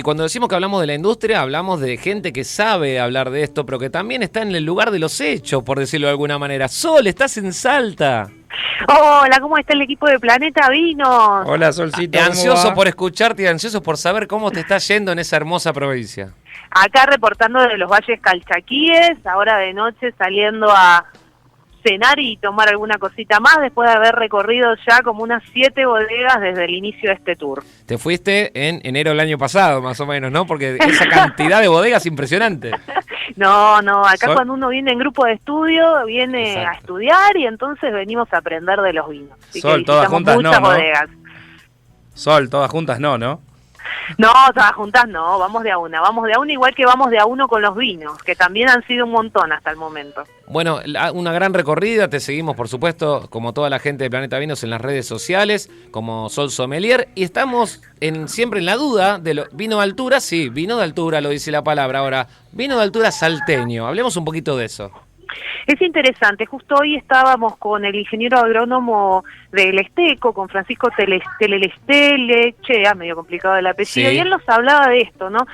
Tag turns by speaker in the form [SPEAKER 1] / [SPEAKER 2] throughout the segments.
[SPEAKER 1] cuando decimos que hablamos de la industria, hablamos de gente que sabe hablar de esto, pero que también está en el lugar de los hechos, por decirlo de alguna manera. Sol, estás en Salta.
[SPEAKER 2] Hola, ¿cómo está el equipo de Planeta Vinos?
[SPEAKER 3] Hola, Solcito, ¿cómo
[SPEAKER 1] Ansioso
[SPEAKER 3] va?
[SPEAKER 1] por escucharte y ansioso por saber cómo te está yendo en esa hermosa provincia.
[SPEAKER 2] Acá reportando de los Valles Calchaquíes, ahora de noche saliendo a cenar y tomar alguna cosita más después de haber recorrido ya como unas 7 bodegas desde el inicio de este tour.
[SPEAKER 1] Te fuiste en enero del año pasado, más o menos, ¿no? Porque esa cantidad de bodegas es impresionante.
[SPEAKER 2] No, acá
[SPEAKER 1] Sol.
[SPEAKER 2] cuando uno viene en grupo de estudio, viene
[SPEAKER 1] Exacto.
[SPEAKER 2] a estudiar y entonces venimos a aprender de los vinos. Así
[SPEAKER 3] Sol,
[SPEAKER 2] que
[SPEAKER 3] todas
[SPEAKER 2] visitamos
[SPEAKER 3] juntas
[SPEAKER 2] muchas
[SPEAKER 3] no, ¿no?
[SPEAKER 2] bodegas.
[SPEAKER 3] Sol, todas juntas no, ¿no?
[SPEAKER 2] No, todas juntas no, vamos de a una igual que vamos de a uno con los vinos, que también han sido un montón hasta el momento.
[SPEAKER 1] Bueno, una gran recorrida, te seguimos por supuesto, como toda la gente de Planeta Vinos en las redes sociales, como Sol Sommelier, y estamos siempre en la duda de vino de altura, sí, vino de altura, lo dice la palabra. Ahora, vino de altura salteño, hablemos un poquito de eso.
[SPEAKER 2] Es interesante, justo hoy estábamos con el ingeniero agrónomo del Esteco, con Francisco Telelestele, medio complicado el apellido,
[SPEAKER 1] Sí.
[SPEAKER 2] y él nos hablaba de esto, ¿no?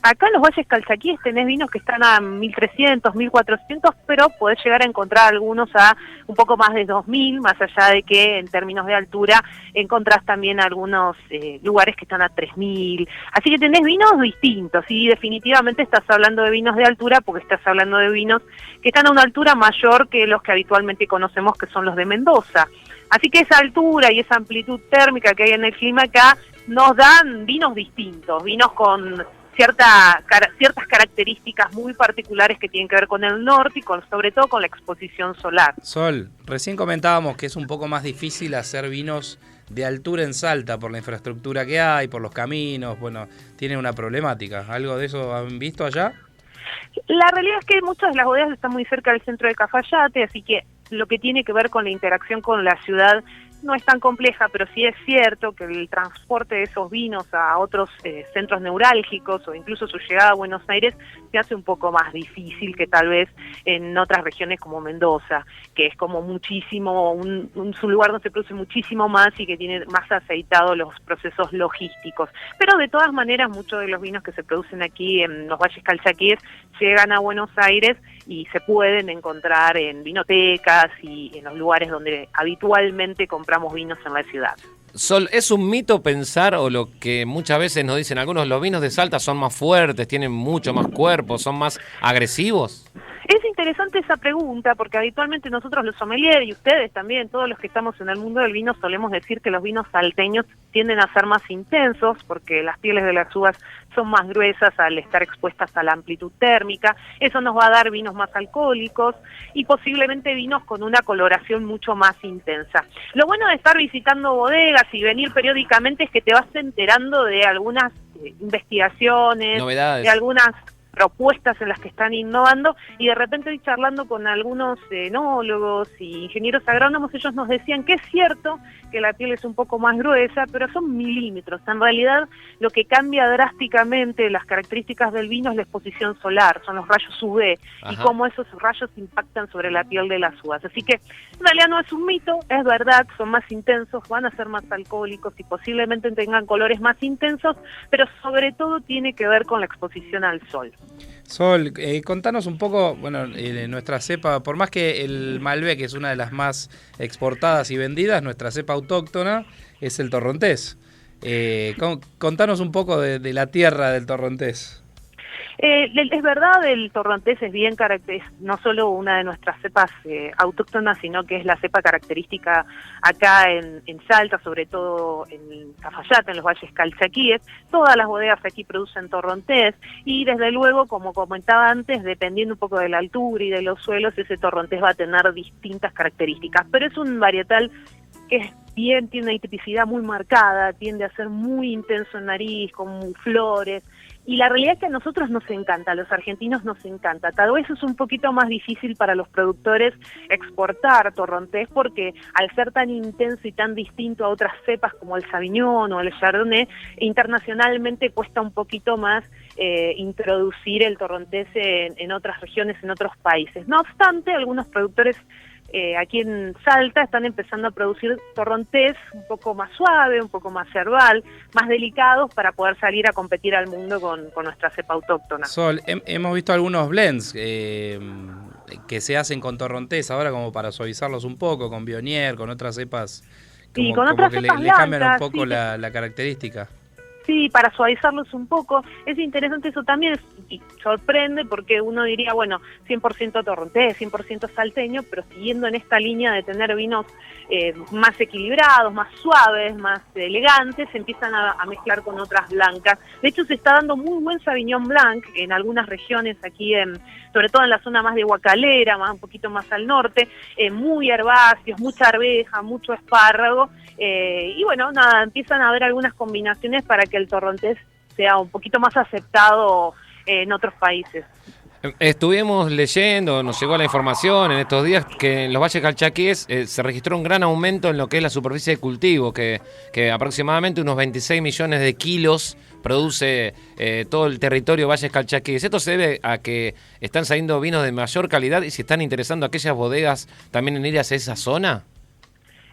[SPEAKER 2] Acá en los Valles Calchaquíes tenés vinos que están a 1.300, 1.400, pero podés llegar a encontrar algunos a un poco más de 2.000, más allá de que en términos de altura encontrás también algunos lugares que están a 3.000, así que tenés vinos distintos, y definitivamente estás hablando de vinos de altura porque estás hablando de vinos que están a una altura mayor que los que habitualmente conocemos, que son los de Mendoza. Así que esa altura y esa amplitud térmica que hay en el clima acá nos dan vinos distintos, vinos con ciertas características muy particulares que tienen que ver con el norte y sobre todo con la exposición solar.
[SPEAKER 3] Sol, recién comentábamos que es un poco más difícil hacer vinos de altura en Salta por la infraestructura que hay, por los caminos, bueno, tiene una problemática. ¿Algo de eso han visto allá?
[SPEAKER 2] La realidad es que muchas de las bodegas están muy cerca del centro de Cafayate, así que lo que tiene que ver con la interacción con la ciudad no es tan compleja, pero sí es cierto que el transporte de esos vinos a otros centros neurálgicos o incluso su llegada a Buenos Aires se hace un poco más difícil que tal vez en otras regiones como Mendoza, que es como muchísimo, un lugar donde se produce muchísimo más y que tiene más aceitados los procesos logísticos. Pero de todas maneras, muchos de los vinos que se producen aquí en los Valles Calchaquíes llegan a Buenos Aires y se pueden encontrar en vinotecas y en los lugares donde habitualmente compramos vinos en la ciudad.
[SPEAKER 1] Sol, ¿es un mito pensar, o lo que muchas veces nos dicen algunos, los vinos de Salta son más fuertes, tienen mucho más cuerpo, son más agresivos?
[SPEAKER 2] Es interesante esa pregunta porque habitualmente nosotros los sommeliers y ustedes también, todos los que estamos en el mundo del vino, solemos decir que los vinos salteños tienden a ser más intensos porque las pieles de las uvas son más gruesas al estar expuestas a la amplitud térmica. Eso nos va a dar vinos más alcohólicos y posiblemente vinos con una coloración mucho más intensa. Lo bueno de estar visitando bodegas y venir periódicamente es que te vas enterando de algunas investigaciones,
[SPEAKER 1] Novedades.
[SPEAKER 2] de algunas propuestas en las que están innovando, y de repente hoy charlando con algunos enólogos y ingenieros agrónomos, ellos nos decían que es cierto que la piel es un poco más gruesa, pero son milímetros. En realidad lo que cambia drásticamente las características del vino es la exposición solar, son los rayos UV. Ajá. Y cómo esos rayos impactan sobre la piel de las uvas. Así que en realidad no es un mito, es verdad, son más intensos, van a ser más alcohólicos y posiblemente tengan colores más intensos, pero sobre todo tiene que ver con la exposición al sol.
[SPEAKER 3] Sol, contanos un poco, bueno, nuestra cepa, por más que el Malbec es una de las más exportadas y vendidas, nuestra cepa autóctona es el torrontés. Contanos un poco de la tierra del torrontés.
[SPEAKER 2] Es verdad, el torrontés es bien no solo una de nuestras cepas autóctonas, sino que es la cepa característica acá en Salta, sobre todo en Cafayate, en los Valles Calchaquíes. Todas las bodegas aquí producen torrontés y desde luego, como comentaba antes, dependiendo un poco de la altura y de los suelos, ese torrontés va a tener distintas características, pero es un varietal que tiene una tipicidad muy marcada, tiende a ser muy intenso en nariz, con flores. Y la realidad es que a nosotros nos encanta, a los argentinos nos encanta. Tal vez es un poquito más difícil para los productores exportar torrontés porque al ser tan intenso y tan distinto a otras cepas como el Sauvignon o el Chardonnay, internacionalmente cuesta un poquito más introducir el torrontés en otras regiones, en otros países. No obstante, algunos productores aquí en Salta están empezando a producir torrontés un poco más suave, un poco más herbal, más delicados para poder salir a competir al mundo con nuestra cepa autóctona.
[SPEAKER 3] Sol, hemos visto algunos blends que se hacen con torrontés ahora como para suavizarlos un poco, con Viognier, con otras cepas,
[SPEAKER 2] y con otras
[SPEAKER 3] que
[SPEAKER 2] cepas
[SPEAKER 3] le cambian un
[SPEAKER 2] blancas,
[SPEAKER 3] poco
[SPEAKER 2] sí,
[SPEAKER 3] la característica.
[SPEAKER 2] Sí, para suavizarlos un poco. Es interesante eso también, y sorprende porque uno diría, bueno, 100% torrontés, 100% salteño, pero siguiendo en esta línea de tener vinos más equilibrados, más suaves, más elegantes, se empiezan a mezclar con otras blancas. De hecho, se está dando muy buen Sauvignon Blanc en algunas regiones aquí, sobre todo en la zona más de Guacalera, un poquito más al norte, muy herbáceos, mucha arveja, mucho espárrago, y bueno, nada, empiezan a haber algunas combinaciones para que el torrontés sea un poquito más aceptado en otros países.
[SPEAKER 1] Estuvimos leyendo, nos llegó la información en estos días que en los valles calchaquíes se registró un gran aumento en lo que es la superficie de cultivo, que aproximadamente unos 26 millones de kilos produce todo el territorio valles calchaquíes. ¿Esto se debe a que están saliendo vinos de mayor calidad y se están interesando a aquellas bodegas también en ir hacia esa zona?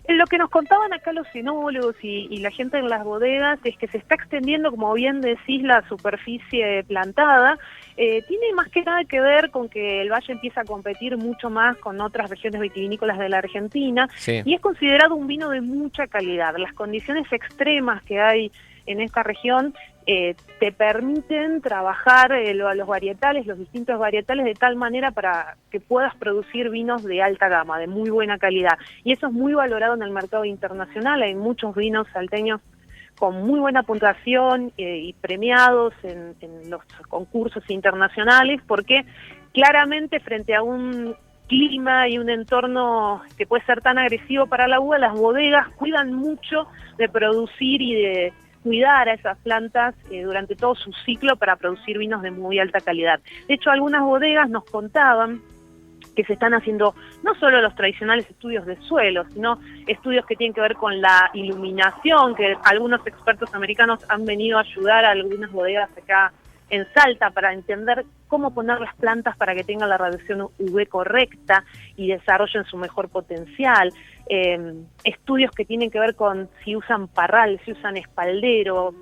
[SPEAKER 2] Lo que nos contaban acá los enólogos y la gente en las bodegas es que se está extendiendo, como bien decís, la superficie plantada. Tiene más que nada que ver con que el valle empieza a competir mucho más con otras regiones vitivinícolas de la Argentina, sí, y es considerado un vino de mucha calidad. Las condiciones extremas que hay en esta región te permiten trabajar los varietales, los distintos varietales, de tal manera para que puedas producir vinos de alta gama, de muy buena calidad. Y eso es muy valorado en el mercado internacional. Hay muchos vinos salteños con muy buena puntuación y premiados en los concursos internacionales, porque claramente frente a un clima y un entorno que puede ser tan agresivo para la uva, las bodegas cuidan mucho de producir y de cuidar a esas plantas durante todo su ciclo para producir vinos de muy alta calidad. De hecho, algunas bodegas nos contaban que se están haciendo no solo los tradicionales estudios de suelo, sino estudios que tienen que ver con la iluminación, que algunos expertos americanos han venido a ayudar a algunas bodegas acá en Salta para entender cómo poner las plantas para que tengan la radiación UV correcta y desarrollen su mejor potencial. Estudios que tienen que ver con si usan parral, si usan espaldero,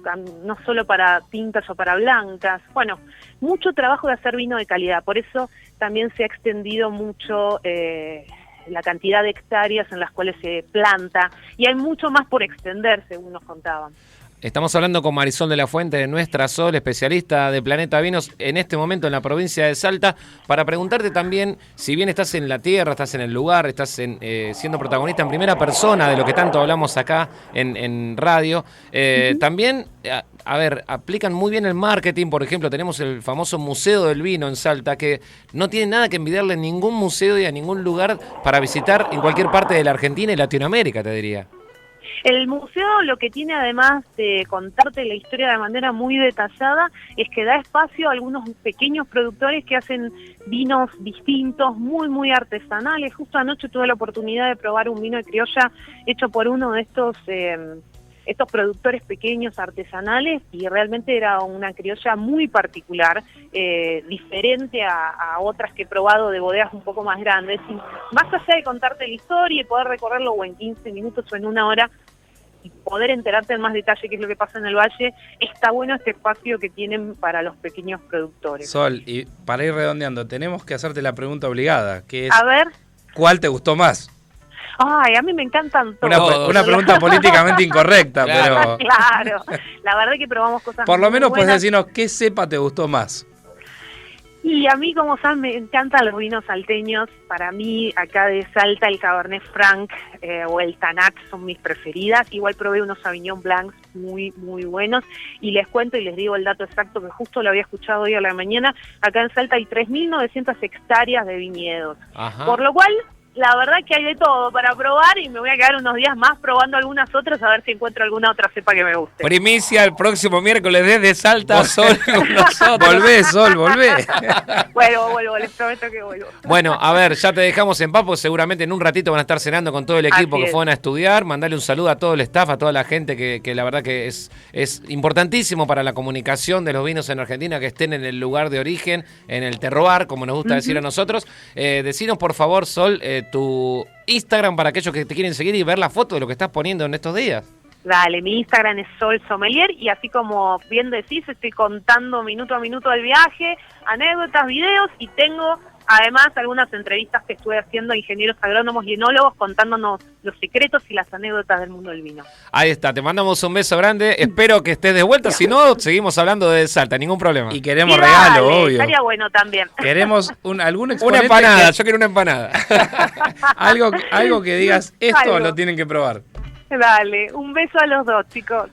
[SPEAKER 2] no solo para tintas o para blancas. Bueno, mucho trabajo de hacer vino de calidad, por eso también se ha extendido mucho la cantidad de hectáreas en las cuales se planta, y hay mucho más por extender, según nos contaban.
[SPEAKER 1] Estamos hablando con Marisol de la Fuente, de Nuestra Sol, especialista de Planeta Vinos, en este momento en la provincia de Salta, para preguntarte también, si bien estás en la tierra, estás en el lugar, estás siendo protagonista en primera persona de lo que tanto hablamos acá en radio, también, a ver, aplican muy bien el marketing. Por ejemplo, tenemos el famoso Museo del Vino en Salta, que no tiene nada que envidiarle a ningún museo y a ningún lugar para visitar en cualquier parte de la Argentina y Latinoamérica, te diría.
[SPEAKER 2] El museo lo que tiene, además de contarte la historia de manera muy detallada, es que da espacio a algunos pequeños productores que hacen vinos distintos, muy, muy artesanales. Justo anoche tuve la oportunidad de probar un vino de criolla hecho por uno de estos productores pequeños artesanales, y realmente era una criolla muy particular, diferente a otras que he probado de bodegas un poco más grandes. Y más allá de contarte la historia y poder recorrerlo o en 15 minutos o en una hora y poder enterarte en más detalle qué es lo que pasa en el valle, está bueno este espacio que tienen para los pequeños productores.
[SPEAKER 3] Sol, y para ir redondeando, tenemos que hacerte la pregunta obligada, que es,
[SPEAKER 2] a ver,
[SPEAKER 3] ¿cuál te gustó más?
[SPEAKER 2] Ay, a mí me encantan todos.
[SPEAKER 3] Una pregunta políticamente incorrecta,
[SPEAKER 1] claro,
[SPEAKER 3] pero...
[SPEAKER 2] Claro, la verdad que probamos cosas
[SPEAKER 3] por lo
[SPEAKER 2] muy
[SPEAKER 3] menos
[SPEAKER 2] buenas.
[SPEAKER 3] puedes decirnos qué cepa te gustó más.
[SPEAKER 2] Y a mí, como saben, me encantan los vinos salteños. Para mí, acá de Salta, el Cabernet Franc o el Tannat son mis preferidas. Igual probé unos Sauvignon Blancs muy, muy buenos. Y les cuento y les digo el dato exacto, que justo lo había escuchado hoy a la mañana. Acá en Salta hay 3.900 hectáreas de viñedos.
[SPEAKER 1] Ajá.
[SPEAKER 2] Por lo cual, la verdad que hay de todo para probar, y me voy a quedar unos días más probando algunas otras a ver si encuentro alguna otra cepa que me guste.
[SPEAKER 1] Primicia el próximo miércoles desde Salta, Sol con nosotros.
[SPEAKER 3] Volvé, Sol, volvé.
[SPEAKER 2] Vuelvo, les prometo que vuelvo.
[SPEAKER 1] Bueno, a ver, ya te dejamos en paz, porque seguramente en un ratito van a estar cenando con todo el equipo que fueron a estudiar. Mandale un saludo a todo el staff, a toda la gente que la verdad que es importantísimo para la comunicación de los vinos en Argentina, que estén en el lugar de origen, en el terroir, como nos gusta decir a nosotros. Decinos, por favor, Sol, tu Instagram para aquellos que te quieren seguir y ver la foto de lo que estás poniendo en estos días.
[SPEAKER 2] Dale, mi Instagram es Sol Sommelier y así como bien decís, estoy contando minuto a minuto del viaje, anécdotas, videos y tengo además algunas entrevistas que estuve haciendo a ingenieros agrónomos y enólogos contándonos los secretos y las anécdotas del mundo del vino.
[SPEAKER 1] Ahí está, te mandamos un beso grande, espero que estés de vuelta, si no, seguimos hablando de Salta, ningún problema.
[SPEAKER 3] Y queremos
[SPEAKER 2] Y
[SPEAKER 3] regalo,
[SPEAKER 2] dale,
[SPEAKER 3] obvio.
[SPEAKER 2] estaría bueno también.
[SPEAKER 3] Queremos algún
[SPEAKER 1] Una
[SPEAKER 3] exponente
[SPEAKER 1] empanada, yo quiero una empanada.
[SPEAKER 3] algo que digas, esto
[SPEAKER 2] Algo.
[SPEAKER 3] lo tienen que probar.
[SPEAKER 2] Dale, un beso a los dos, chicos.